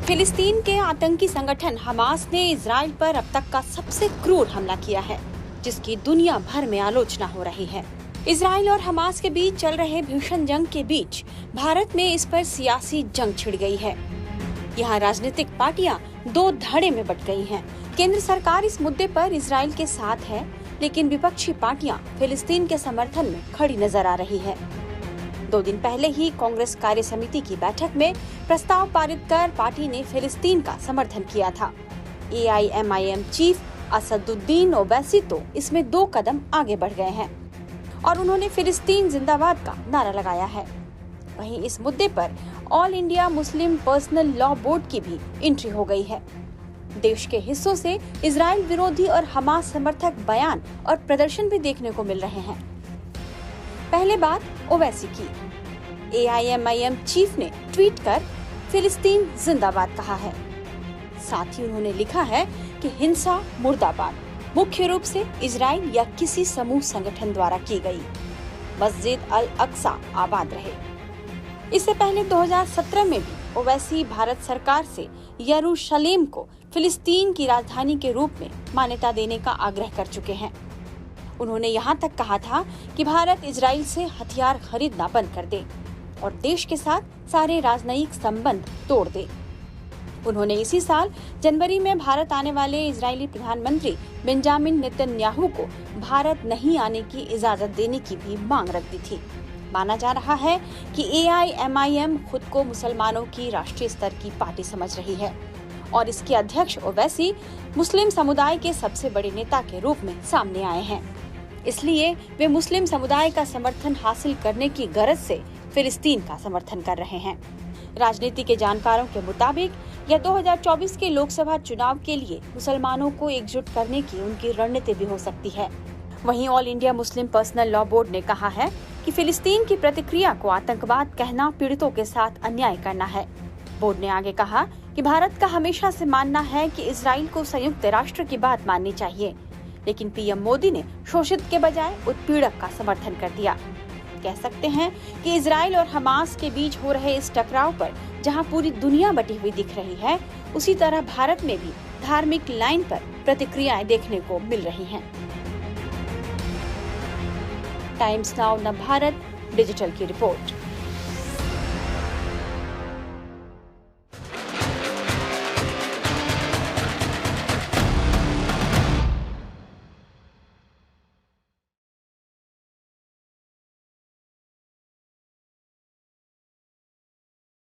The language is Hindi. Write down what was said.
फिलिस्तीन के आतंकी संगठन हमास ने इजराइल पर अब तक का सबसे क्रूर हमला किया है, जिसकी दुनिया भर में आलोचना हो रही है। इजराइल और हमास के बीच चल रहे भीषण जंग के बीच भारत में इस पर सियासी जंग छिड़ गई है। यहाँ राजनीतिक पार्टियां दो धड़े में बट गई हैं। केंद्र सरकार इस मुद्दे पर इजराइल के साथ है, लेकिन विपक्षी पार्टियां फिलिस्तीन के समर्थन में खड़ी नजर आ रही है। 2 दिन पहले ही कांग्रेस कार्य समिति की बैठक में प्रस्ताव पारित कर पार्टी ने फिलिस्तीन का समर्थन किया था। AIMIM चीफ असदुद्दीन ओवैसी तो इसमें 2 कदम आगे बढ़ गए हैं और उन्होंने फिलिस्तीन जिंदाबाद का नारा लगाया है। वहीं इस मुद्दे पर all India Muslim personal law board की भी एंट्री हो गई है। देश के हिस्सों से इजराइल विरोधी और हमास समर्थक बयान और प्रदर्शन भी देखने को मिल रहे हैं। पहले बात ओवैसी की। AIMIM चीफ ने ट्वीट कर फिलिस्तीन जिंदाबाद कहा है। साथ ही उन्होंने लिखा है कि हिंसा मुर्दाबाद, मुख्य रूप से इजराइल या किसी समूह संगठन द्वारा की गई। मस्जिद अल अक्सा आबाद रहे। इससे पहले 2017 में भी ओवैसी भारत सरकार से यरूशलेम को फिलिस्तीन की राजधानी के रूप में मान्यता देने का आग्रह कर चुके हैं। उन्होंने यहाँ तक कहा था कि भारत इजराइल से हथियार खरीदना बंद कर दे और देश के साथ सारे राजनयिक संबंध तोड़ दे। उन्होंने इसी साल जनवरी में भारत आने वाले इजरायली प्रधानमंत्री बेंजामिन नेतन्याहू को भारत नहीं आने की इजाजत देने की भी मांग रख दी थी। माना जा रहा है कि AIMIM खुद को मुसलमानों की राष्ट्रीय स्तर की पार्टी समझ रही है और इसके अध्यक्ष ओवैसी मुस्लिम समुदाय के सबसे बड़े नेता के रूप में सामने आए हैं। इसलिए वे मुस्लिम समुदाय का समर्थन हासिल करने की गरज से फिलिस्तीन का समर्थन कर रहे हैं। राजनीति के जानकारों के मुताबिक यह 2024 के लोकसभा चुनाव के लिए मुसलमानों को एकजुट करने की उनकी रणनीति भी हो सकती है। वहीं all India Muslim personal law board ने कहा है कि फिलिस्तीन की प्रतिक्रिया को आतंकवाद कहना पीड़ितों के साथ अन्याय करना है। बोर्ड ने आगे कहा कि भारत का हमेशा से मानना है कि इजराइल को संयुक्त राष्ट्र की बात माननी चाहिए, लेकिन PM मोदी ने शोषित के बजाय उत्पीड़क का समर्थन कर दिया। कह सकते हैं कि इजराइल और हमास के बीच हो रहे इस टकराव पर जहां पूरी दुनिया बटी हुई दिख रही है, उसी तरह भारत में भी धार्मिक लाइन पर प्रतिक्रियाएं देखने को मिल रही हैं। टाइम्स नाउ नव भारत डिजिटल की रिपोर्ट।